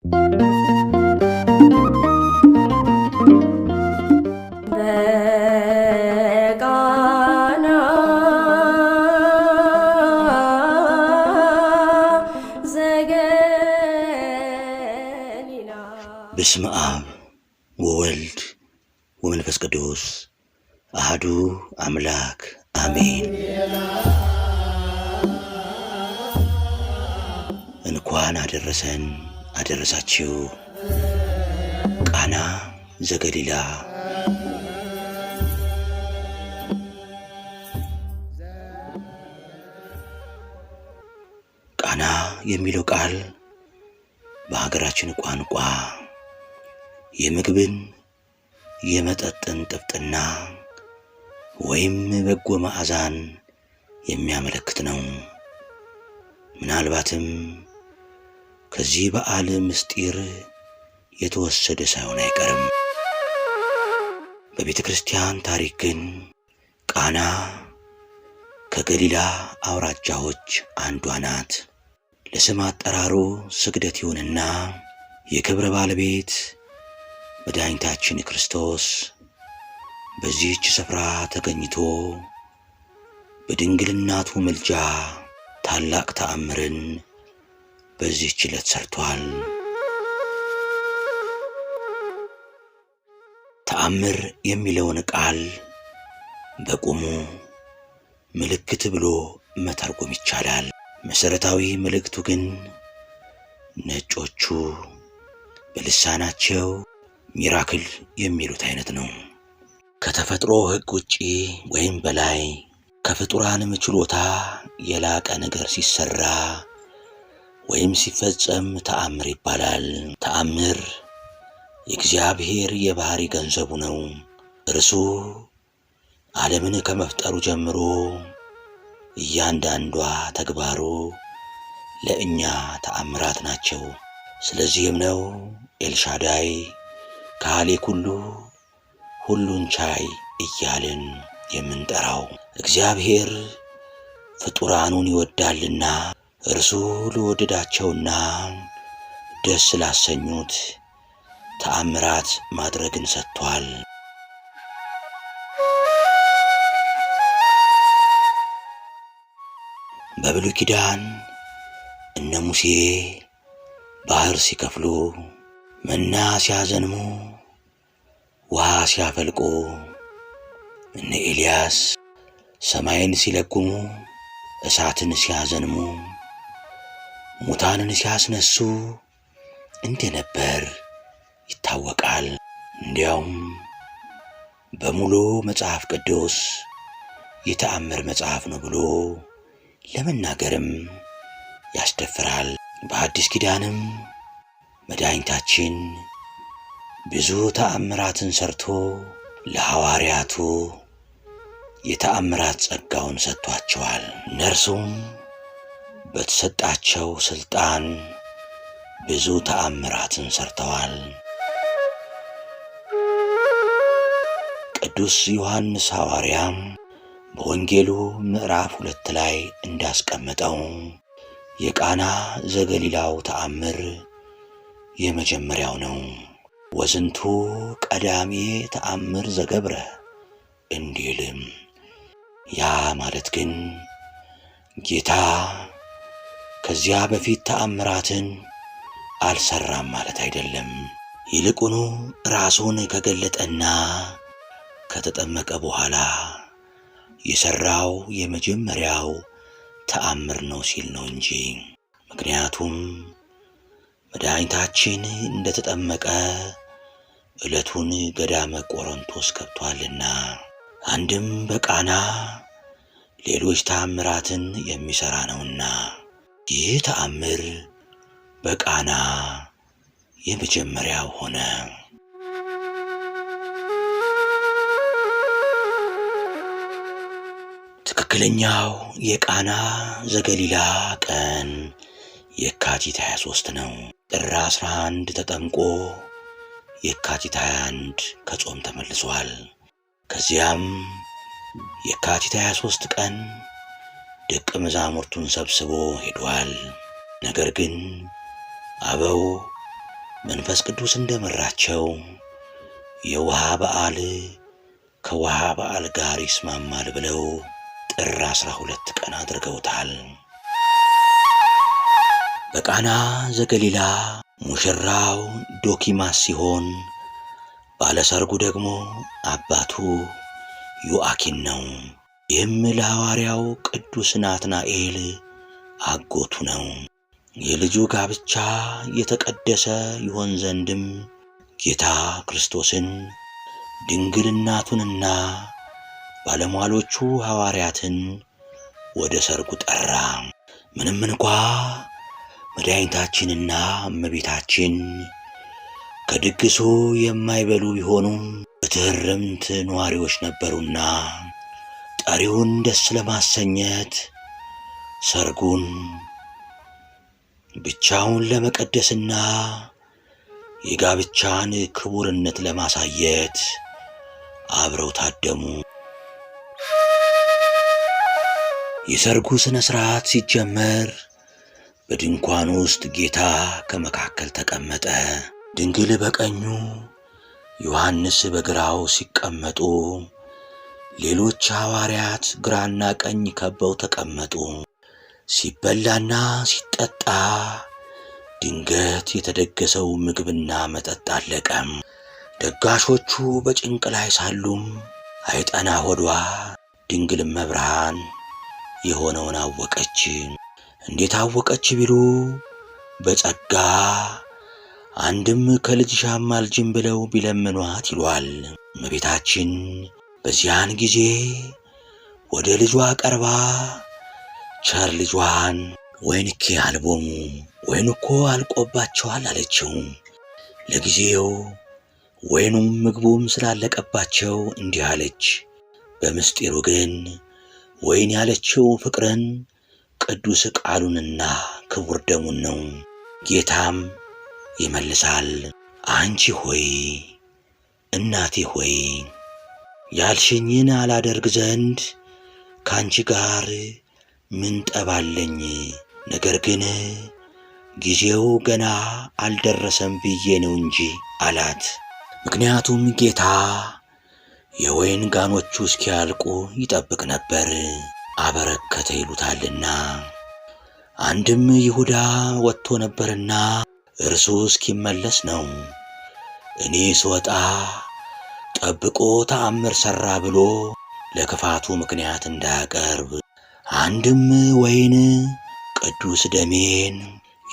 በስመ አብ ወወልድ ወመንፈስ ቅዱስ አሐዱ አምላክ አሜን። እንኳን አደረሰን አደረሳችሁ። ቃና ዘገሊላ ቃና የሚለው ቃል በሀገራችን ቋንቋ የምግብን የመጠጥን ጥፍጥና ወይም በጎ መዓዛን የሚያመለክት ነው። ምናልባትም ከዚህ በዓል ምስጢር የተወሰደ ሳይሆን አይቀርም። በቤተ ክርስቲያን ታሪክ ግን ቃና ከገሊላ አውራጃዎች አንዷ ናት። ለስም አጠራሩ ስግደት ይሁንና የክብረ ባለቤት መድኃኒታችን ክርስቶስ በዚህች ስፍራ ተገኝቶ በድንግልናቱ ምልጃ ታላቅ ተአምርን በዚህች ዕለት ሰርቷል። ተአምር የሚለውን ቃል በቁሙ ምልክት ብሎ መተርጎም ይቻላል። መሰረታዊ መልእክቱ ግን ነጮቹ በልሳናቸው ሚራክል የሚሉት አይነት ነው። ከተፈጥሮ ሕግ ውጪ ወይም በላይ ከፍጡራንም ችሎታ የላቀ ነገር ሲሰራ ወይም ሲፈጸም ተአምር ይባላል። ተአምር የእግዚአብሔር የባህሪ ገንዘቡ ነው። እርሱ ዓለምን ከመፍጠሩ ጀምሮ እያንዳንዷ ተግባሩ ለእኛ ተአምራት ናቸው። ስለዚህም ነው ኤልሻዳይ ካህሌ ኩሉ ሁሉን ቻይ እያልን የምንጠራው። እግዚአብሔር ፍጡራኑን ይወዳልና እርሱ ለወደዳቸውና ደስ ላሰኙት ተአምራት ማድረግን ሰጥቷል። በብሉይ ኪዳን እነ ሙሴ ባህር ሲከፍሉ፣ መና ሲያዘንሙ፣ ውሃ ሲያፈልቁ፣ እነ ኤልያስ ሰማይን ሲለጉሙ፣ እሳትን ሲያዘንሙ፣ ሙታንን ሲያስነሱ እንደነበር ይታወቃል። እንዲያውም በሙሉ መጽሐፍ ቅዱስ የተአምር መጽሐፍ ነው ብሎ ለመናገርም ያስደፍራል። በአዲስ ኪዳንም መድኃኒታችን ብዙ ተአምራትን ሰርቶ ለሐዋርያቱ የተአምራት ጸጋውን ሰጥቷቸዋል። እነርሱም በተሰጣቸው ሥልጣን ብዙ ተአምራትን ሰርተዋል። ቅዱስ ዮሐንስ ሐዋርያም በወንጌሉ ምዕራፍ 2 ላይ እንዳስቀመጠው የቃና ዘገሊላው ተአምር የመጀመሪያው ነው። ወዝንቱ ቀዳሜ ተአምር ዘገብረ እንዲልም፣ ያ ማለት ግን ጌታ ከዚያ በፊት ተአምራትን አልሰራም ማለት አይደለም። ይልቁኑ ራሱን ከገለጠና ከተጠመቀ በኋላ የሰራው የመጀመሪያው ተአምር ነው ሲል ነው እንጂ። ምክንያቱም መድኃኒታችን እንደተጠመቀ ዕለቱን ገዳመ ቆሮንቶስ ገብቷልና፣ አንድም በቃና ሌሎች ተአምራትን የሚሠራ ነውና ይህ ተአምር በቃና የመጀመሪያው ሆነ። ትክክለኛው የቃና ዘገሊላ ቀን የካቲት 23 ነው። ጥር 11 ተጠምቆ የካቲት 21 ከጾም ተመልሷል። ከዚያም የካቲት 23 ቀን ደቀ መዛሙርቱን ሰብስቦ ሄዷል። ነገር ግን አበው መንፈስ ቅዱስ እንደመራቸው የውሃ በዓል ከውሃ በዓል ጋር ይስማማል ብለው ጥር 12 ቀን አድርገውታል። በቃና ዘገሊላ ሙሽራው ዶኪማስ ሲሆን ባለሰርጉ ደግሞ አባቱ ዮአኪን ነው። ይህም ለሐዋርያው ቅዱስ ናትናኤል አጎቱ ነው። የልጁ ጋብቻ የተቀደሰ ይሆን ዘንድም ጌታ ክርስቶስን ድንግልናቱንና ባለሟሎቹ ሐዋርያትን ወደ ሰርጉ ጠራ። ምንም እንኳ መድኃኒታችንና እመቤታችን ከድግሱ የማይበሉ ቢሆኑም በትሕርምት ነዋሪዎች ነበሩና ጠሪውን ደስ ለማሰኘት ሰርጉን ብቻውን ለመቀደስና የጋብቻን ክቡርነት ለማሳየት አብረው ታደሙ። የሰርጉ ሥነ ሥርዓት ሲጀመር በድንኳን ውስጥ ጌታ ከመካከል ተቀመጠ። ድንግል በቀኙ ዮሐንስ በግራው ሲቀመጡ ሌሎች ሐዋርያት ግራና ቀኝ ከበው ተቀመጡ። ሲበላና ሲጠጣ ድንገት የተደገሰው ምግብና መጠጥ አለቀ። ደጋሾቹ በጭንቅ ላይ ሳሉም አይጠና ሆዷ ድንግል መብርሃን የሆነውን አወቀች። እንዴት አወቀች ቢሉ በጸጋ አንድም ከልጅሽ አማልጅን ብለው ቢለምኗት ይሏል። እመቤታችን በዚያን ጊዜ ወደ ልጇ ቀርባ ቸር ልጇን ወይንኬ አልቦሙ ወይን እኮ አልቆባቸዋል አለችው። ለጊዜው ወይኑም ምግቡም ስላለቀባቸው እንዲህ አለች። በምስጢሩ ግን ወይን ያለችው ፍቅርን ቅዱስ ቃሉንና ክቡር ደሙን ነው። ጌታም ይመልሳል፣ አንቺ ሆይ እናቴ ሆይ ያልሽኝን አላደርግ ዘንድ ካንቺ ጋር ምን ጠባለኝ? ነገር ግን ጊዜው ገና አልደረሰም ብዬ ነው እንጂ አላት። ምክንያቱም ጌታ የወይን ጋኖቹ እስኪያልቁ ይጠብቅ ነበር፣ አበረከተ ይሉታልና። አንድም ይሁዳ ወጥቶ ነበርና እርሱ እስኪመለስ ነው። እኔ ስወጣ ጠብቆ ተአምር ሠራ ብሎ ለክፋቱ ምክንያት እንዳያቀርብ፣ አንድም ወይን ቅዱስ ደሜን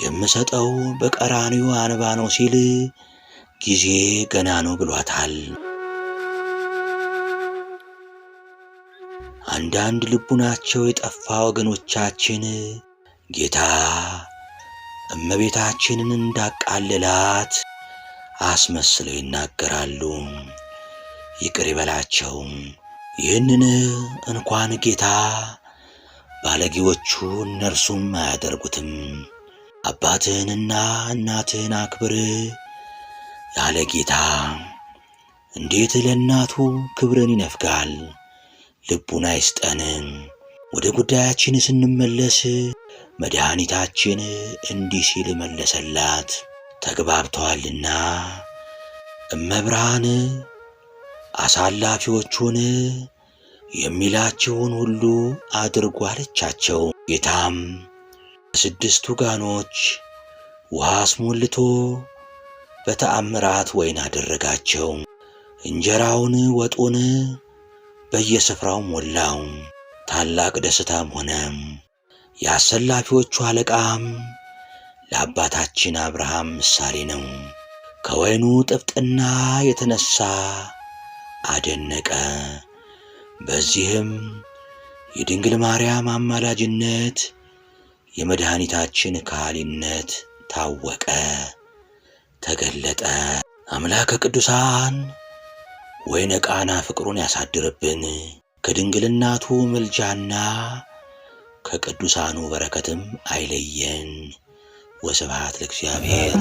የምሰጠው በቀራንዮ አንባ ነው ሲል ጊዜ ገና ነው ብሏታል። አንዳንድ ልቡናቸው የጠፋ ወገኖቻችን ጌታ እመቤታችንን እንዳቃለላት አስመስለው ይናገራሉ። ይቅር ይበላቸው። ይህንን እንኳን ጌታ ባለጌዎቹ እነርሱም አያደርጉትም። አባትህንና እናትህን አክብር ያለ ጌታ እንዴት ለእናቱ ክብርን ይነፍጋል? ልቡን አይስጠን። ወደ ጉዳያችን ስንመለስ መድኃኒታችን እንዲህ ሲል መለሰላት። ተግባብተዋልና እመብርሃን አሳላፊዎቹን የሚላችሁን ሁሉ አድርጉ አለቻቸው። ጌታም በስድስቱ ጋኖች ውሃ አስሞልቶ በተአምራት ወይን አደረጋቸው። እንጀራውን ወጡን በየስፍራው ሞላው። ታላቅ ደስታም ሆነ። የአሰላፊዎቹ አለቃም ለአባታችን አብርሃም ምሳሌ ነው። ከወይኑ ጥፍጥና የተነሳ አደነቀ። በዚህም የድንግል ማርያም አማላጅነት የመድኃኒታችን ካህሊነት ታወቀ፣ ተገለጠ። አምላከ ቅዱሳን ወይነ ቃና ፍቅሩን ያሳድርብን። ከድንግልናቱ ምልጃና ከቅዱሳኑ በረከትም አይለየን። ወስብሐት ለእግዚአብሔር።